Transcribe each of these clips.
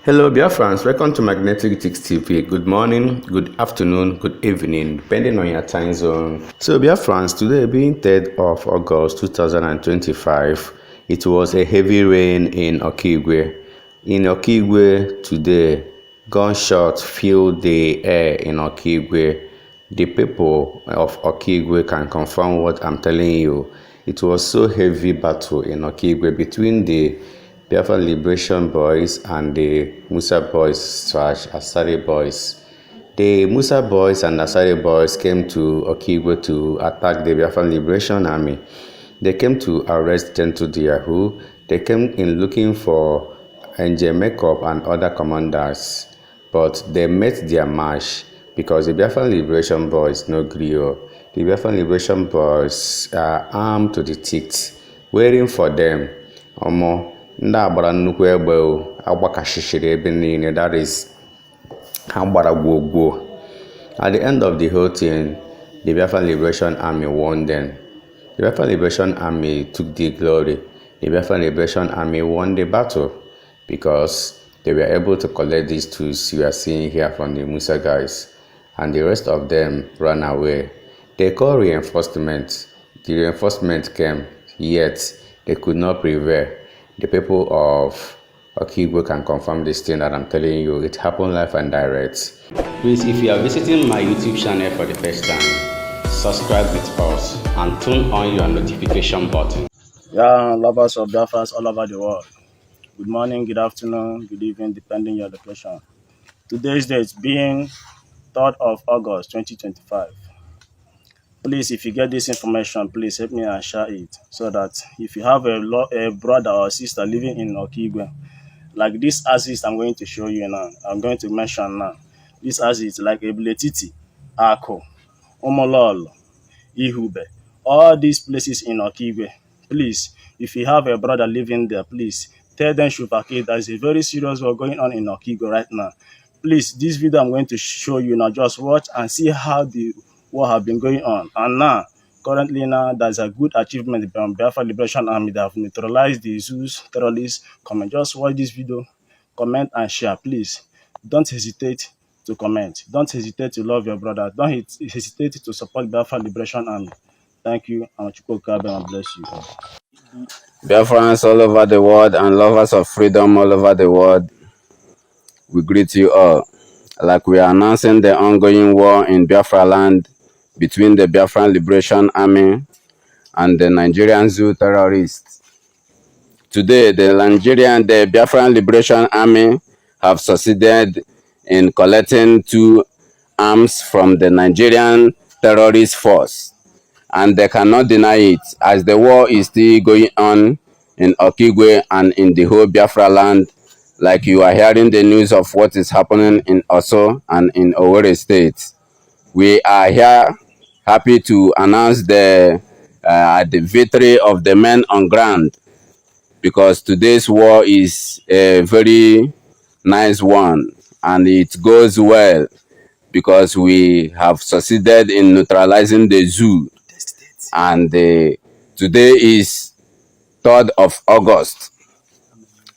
Hello, Biafrans. Welcome to Magnetic Ticks TV. Good morning, good afternoon, good evening, depending on your time zone. So, Biafrans, today being 3rd of August 2025, it was a heavy rain in Okigwe. In Okigwe today, gunshots filled the air in Okigwe. The people of Okigwe can confirm what I'm telling you. It was so heavy battle in Okigwe between the Biafra Liberation Boys and the Musa Boys / Asari Boys. The Musa Boys and Asari Boys came to Okigwe to attack the Biafra Liberation Army. They came to arrest Gentle Diahu. They came in looking for Angel Makeup and other commanders, but they met their match because the Biafra Liberation Boys no grill. The Biafra Liberation Boys are armed to the teeth, waiting for them. Ndị agbara nnukwu egbe agbakashishiri ebe niile, that is ha gbara gwogwo. At the end of the whole thing, the Biafra Liberation Army won them. The Biafra Liberation Army took the glory. The Biafra Liberation Army won the battle because they were able to collect these tools you are seeing here from the Musa guys, and the rest of them ran away. They called reinforcement. The reinforcement came, yet they could not prevail. The people of Okigwe can confirm this thing that I'm telling you. It happened live and direct. Please, if you are visiting my YouTube channel for the first time, subscribe with us and turn on your notification button. Yeah, lovers of Biafras all over the world. Good morning, good afternoon, good evening, depending on your location. Today's date being 3rd of August 2025. Please, if you get this information, please help me and share it so that if you have a brother or sister living in Okigwe, like this assist I'm going to show you now, I'm going to mention now. This assist like Ebletiti, Ako, Omolol, Ihube, all these places in Okigwe. Please, if you have a brother living there, please tell them Shupake there's a very serious war going on in Okigwe right now. Please, this video I'm going to show you now, just watch and see how the war have been going on. And now, currently now, there's a good achievement from Biafra Liberation Army that have neutralized the Zeus terrorists. Comment, just watch this video, comment and share, please. Don't hesitate to comment. Don't hesitate to love your brother. Don't hesitate to support Biafra Liberation Army. Thank you, and God bless you. Biafrans all over the world and lovers of freedom all over the world, we greet you all. Like we are announcing the ongoing war in Biafra land between the Biafran Liberation Army and the Nigerian Zoo terrorists. Today, the Biafran Liberation Army have succeeded in collecting 2 arms from the Nigerian terrorist force, and they cannot deny it as the war is still going on in Okigwe and in the whole Biafra land. Like you are hearing the news of what is happening in Oso and in Owerri State. We are here happy to announce the victory of the men on ground, because today's war is a very nice one and it goes well because we have succeeded in neutralizing the zoo. And today is 3rd of August.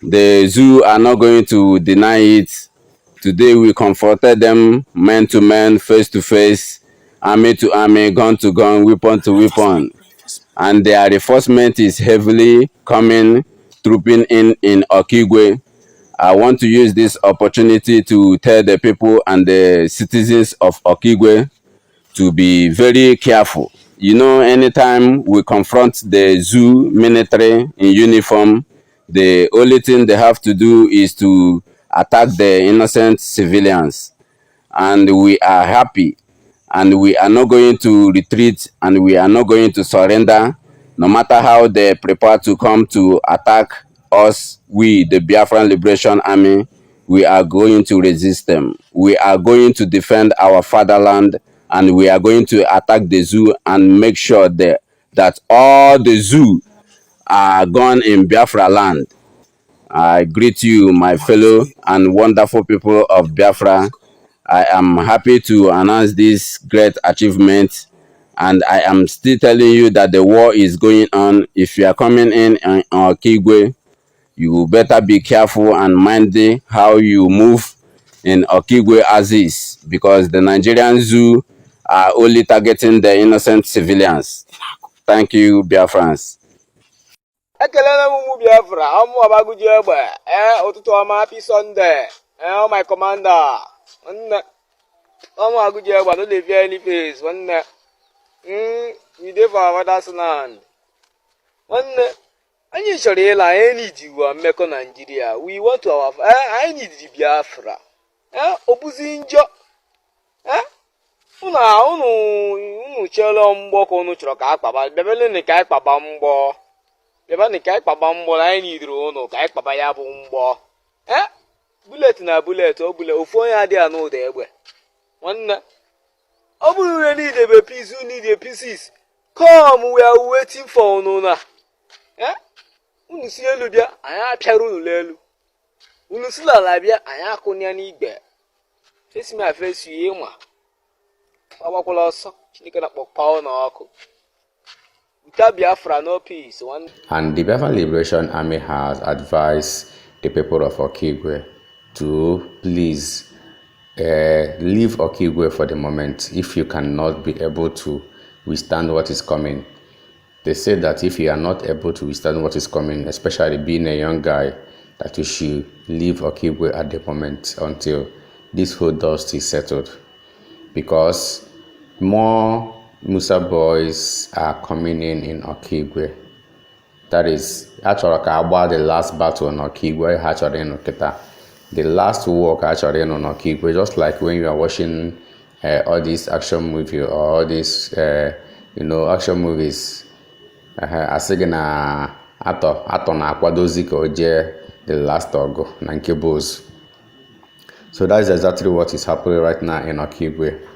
The zoo are not going to deny it. Today we confronted them man to man, face to face, army to army, gun to gun, weapon to weapon. And their reinforcement is heavily coming, trooping in Okigwe. I want to use this opportunity to tell the people and the citizens of Okigwe to be very careful. You know, anytime we confront the zoo military in uniform, the only thing they have to do is to attack the innocent civilians. And we are happy, and we are not going to retreat, and we are not going to surrender. No matter how they prepare to come to attack us, we, the Biafran Liberation Army, we are going to resist them. We are going to defend our fatherland, and we are going to attack the zoo and make sure that all the zoo are gone in Biafra land. I greet you, my fellow and wonderful people of Biafra. I am happy to announce this great achievement, and I am still telling you that the war is going on. If you are coming in Okigwe, you better be careful and mind how you move in Okigwe as is, because the Nigerian zoo are only targeting the innocent civilians. Thank you, Biafrans. Ekelele m ụmụ Biafra, ọmụ ọbaguji egbe, ụtụtụ ọma, happy Sunday, my commander, nne, ọmụ agụji egbe, no dey fear any face, nne, we dey for our father's land, nne, anyị chọrọ ịla, anyị need iwu mmekọ Nigeria, we want to our, anyị need the Biafra, obuzi njọ, unu chere mgbọ ka unu chọrọ ka akpaba, bebele ka akpaba mgbọ. Bịaba na ka anyị kpaba mgbọ na anyị nidiri ụnụ ka anyị kpaba ya bụ mgbọ bulet na bulet o bule ofu onye adịghị anụ ụda egbe nwanne ọ bụrụ ure n'idebe peace you need a pieces come we are waiting for unu na unu si elu bịa anyị apịara unu n'elu unu si n'ala bịa anyị akụnya n'igwe fesimi afesi ịma agbakwala ọsọ Chineke na-akpọkpa ụnụ ọkụ. Biafra, no peace. And the Biafran Liberation Army has advised the people of Okigwe to please leave Okigwe for the moment if you cannot be able to withstand what is coming. They say that if you are not able to withstand what is coming, especially being a young guy, that you should leave Okigwe at the moment until this whole dust is settled. Because more Musa boys are coming in Okigwe. That is, actually, about the last battle on Okigwe, actually in Okita. The last walk actually on Okigwe, just like when you are watching all these action movies or all these, action movies. Asị na atọ na akwadozi ka oje the last ogo na nke boss. So that is exactly what is happening right now in Okigwe.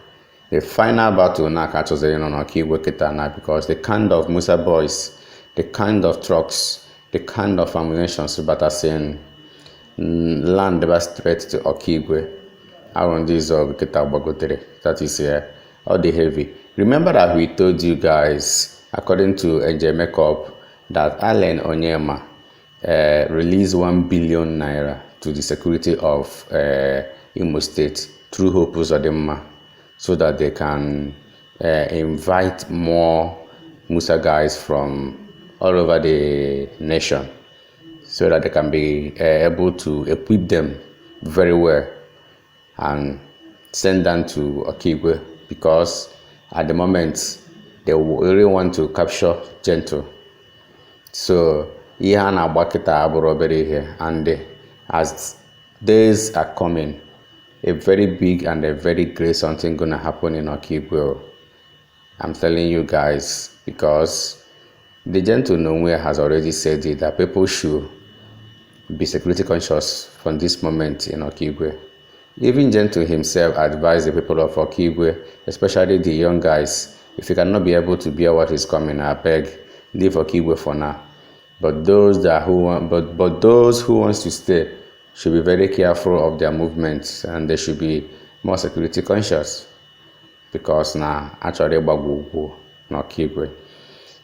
The final battle now catches in on Okigwe Kitana, because the kind of Musa boys, the kind of trucks, the kind of ammunition that are saying land straight to Okigwe around this of Kitabagotere. That is all the heavy. Remember that we told you guys, according to NJ Makeup, that Allen Onyema released 1 billion naira to the security of Imo State through Hope Uzodimma, so that they can invite more Musa guys from all over the nation, so that they can be able to equip them very well and send them to Okigwe, because at the moment they really want to capture Gentle. So Ihan Abakita Aburoberi here, and as days are coming, a very big and a very great something gonna happen in Okigwe. I'm telling you guys, because the Gentle Nowhere has already said it, that people should be security conscious from this moment in Okigwe. Even Gentle himself advised the people of Okigwe, especially the young guys, if you cannot be able to bear what is coming, I beg, leave Okigwe for now. But those who wants to stay should be very careful of their movements, and they should be more security conscious, because now actually Bagugu not Okigwe.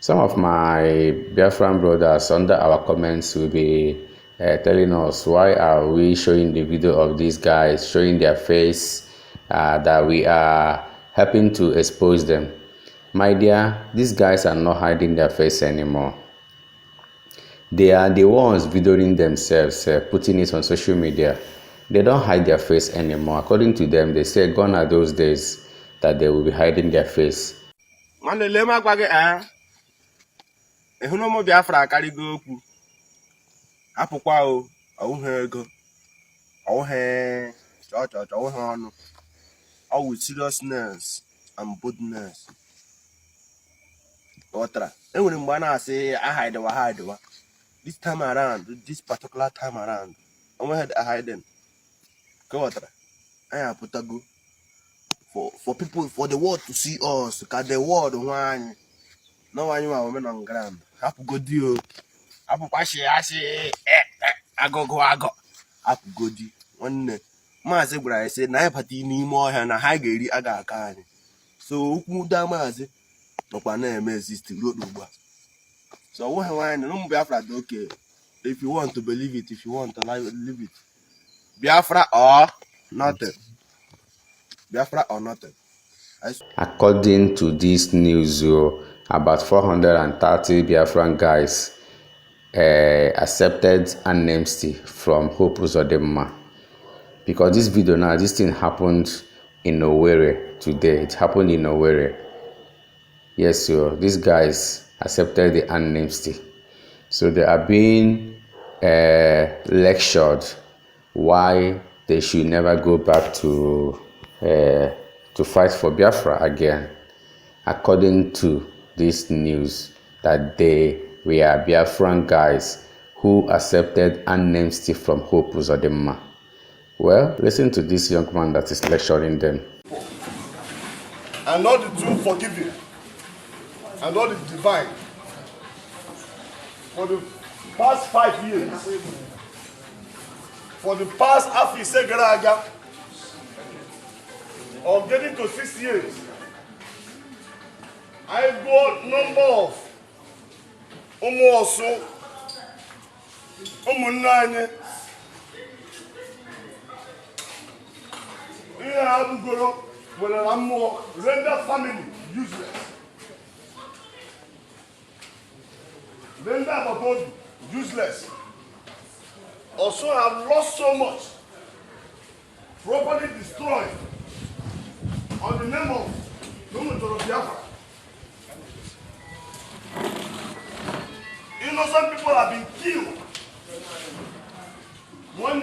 Some of my Biafran brothers under our comments will be telling us, why are we showing the video of these guys showing their face, that we are helping to expose them. My dear, these guys are not hiding their face anymore. They are the ones videoing themselves, putting it on social media. They don't hide their face anymore. According to them, they say gone are those days that they will be hiding their face. Biafra akarigo okwu apụkwa o ọwụhe ego ọwụhe ọwụhe ọnụ ọwụ seriousness and boldness ọtara enwere mgbe a na-asị ahaidewa this time around, this particular time around, onwe had a hiding ka ọtara anya pụtago for people, for the world to see us, ka the world nwa anyị no anyị nwa women on ground hapụgodi o hapụkwashi asị agụgụ agụ hapụgodi nwanne maazị gwara anyị sị na anyị bata n'ime ọhịa na ha ga-eri aga aka anyị. So okwu da maazị nọkwa na-eme exist ruo ugbu a. So onwe nwaanyị na ụmụ Biafra dị oke if you want to believe it, if you want to live it. Biafra or nothing. Biafra or nothing. According to this news, about 430 Biafran guys accepted amnesty from Hope Uzodinma. Because this video now, this thing happened in Owerri today. It happened in Owerri. Yes, so these guys accepted the amnesty. So they are being lectured why they should never go back to fight for Biafra again, according to this news that they were Biafran guys who accepted amnesty from Hope Uzodinma. Well, listen to this young man that is lecturing them. And not the true forgiving, and not the divine. For the past 5 years, for the past Afisegaraga, of getting to 6 years, I got number of Umosu, Umunane, Abugoro, when I'm more render family useless. Render Babodu useless. Also, I've lost so much, property destroyed on the name of Biafra. Innocent people have been killed. One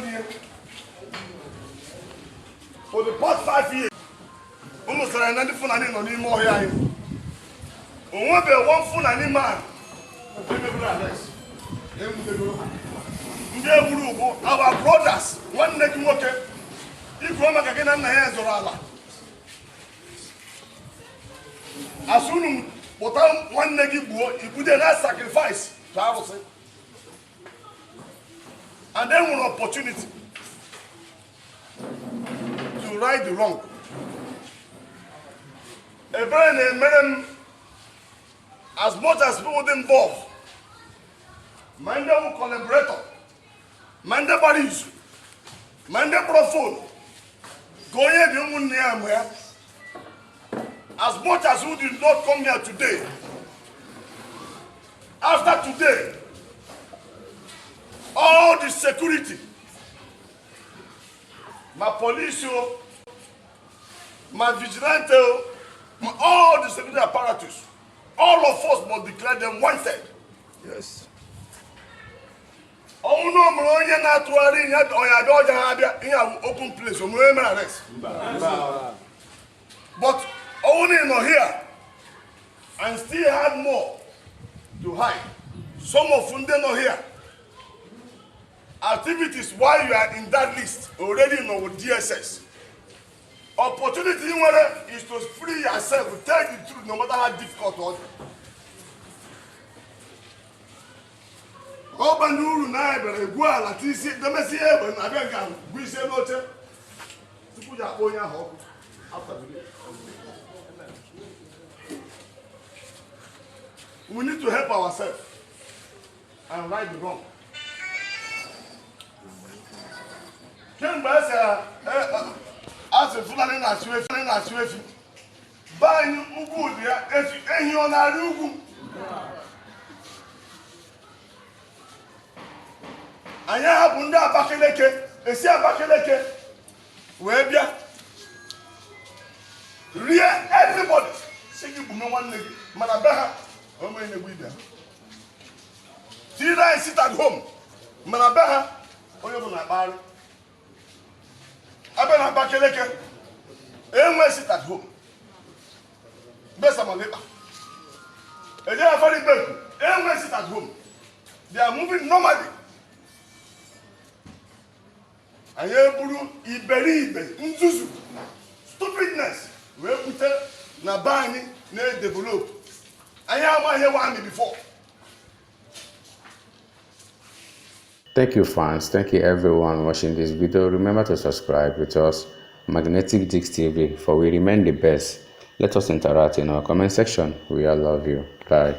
year. For the past 5 years, almost 90 Fulani no more here. One Fulani man, our brothers, one neck worker, if Roma can get hands or Allah. As soon as one neck you put a sacrifice, and then one opportunity to right the wrong. A brain made as much as people involved. Manda who collaborator, Manda Baris, Manda Profone, Goye the Munniam, as much as who did not come here today. After today, all the security, my police, my vigilante, all the security apparatus, all of us must declare them wanted. Yes. Oh no, Mronya not worrying at Oya open place, arrest. But only not here, and still had more to hide. Some of them not here. Activities while you are in that list already know with DSS. Opportunity is to free yourself, tell the truth no matter how difficult it is. Obanuru na ebere gwa la tisi demesi ebe na benga we say no che tupu ya onya ho after today. We need to help ourselves and right the wrong. Ken ba say as a Fulani na suefi ba ni ugu dia ehi ona ri ugu. Anya habunda Abakeleke, esi Abakeleke, webia. Everybody, sigi bume one leg, manabeha, omo ine guida. Tira and sit at home, manabeha, oyo na bari. Abena Abakeleke, enwe sit at home. Besa maleba. Eje afari beku, enwe sit at home. They are moving normally. And you iberibe, nzuzu, stupidness. We put na bani na develop. And you here one before. Thank you, fans. Thank you, everyone watching this video. Remember to subscribe with us, Magnetic Dix TV, for we remain the best. Let us interact in our comment section. We all love you. Bye.